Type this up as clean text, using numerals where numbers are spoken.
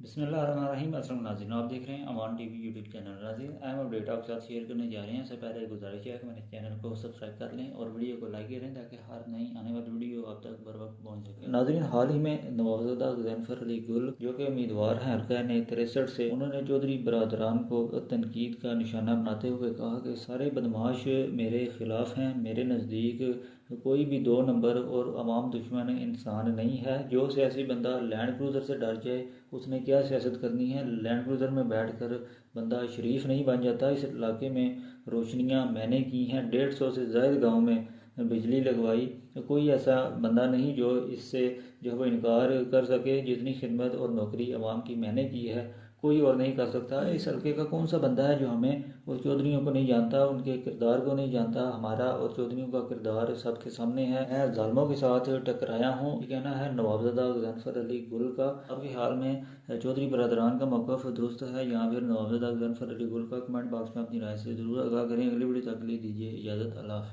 बिस्मिल्लाहिर्रहमानिर्रहीम। अस्सलाम नाज़रीन, आप देख रहे हैं अमान टीवी यूट्यूब चैनल। नाज़रीन, अहम अपडेट आपके साथ शेयर करने जा रहे हैं। इससे पहले गुजारिश है कि मेरे चैनल को सब्सक्राइब कर लें और वीडियो को लाइक करें ताकि हर नई आने वाली वीडियो आप तक बर वक्त पहुँच सके। नाज़रीन, हाल ही में नवाबज़दा गज़नफ़र अली गुल जो कि उम्मीदवार हैं हल्का ने 63 से, उन्होंने चौधरी बरदरान को तनकीद का निशाना बनाते हुए कहा कि सारे बदमाश मेरे खिलाफ हैं। मेरे नज़दीक कोई भी 2 नंबर और अवाम दुश्मन इंसान नहीं है। जो सियासी बंदा लैंड क्रूज़र से डर जाए उसने क्या सियासत करनी है। लैंड क्रूज़र में बैठकर बंदा शरीफ नहीं बन जाता। इस इलाके में रोशनियां मैंने की हैं, 150 से ज़ायद गांव में बिजली लगवाई। कोई ऐसा बंदा नहीं जो इससे जो वो इनकार कर सके। जितनी खिदमत और नौकरी आवाम की मैंने की है कोई और नहीं कर सकता। इस हल्के का कौन सा बंदा है जो हमें और चौधरीयों को नहीं जानता, उनके किरदार को नहीं जानता। हमारा और चौधरीयों का किरदार सबके सामने है। मैं जालिमों के साथ टकराया हूँ, ये कहना है नवाबज़दा गज़नफ़र अली गुल का। अभी हाल में चौधरी बरदरान का मौक़िफ़ दुरुस्त है या फिर नवाबज़दा गज़नफ़र अली गुल का? कमेंट बॉक्स में अपनी राय से ज़रूर आगाह करें। अगली वीडियो तक के लिए दीजिए इजाज़त। अल्लाह हाफ़िज़।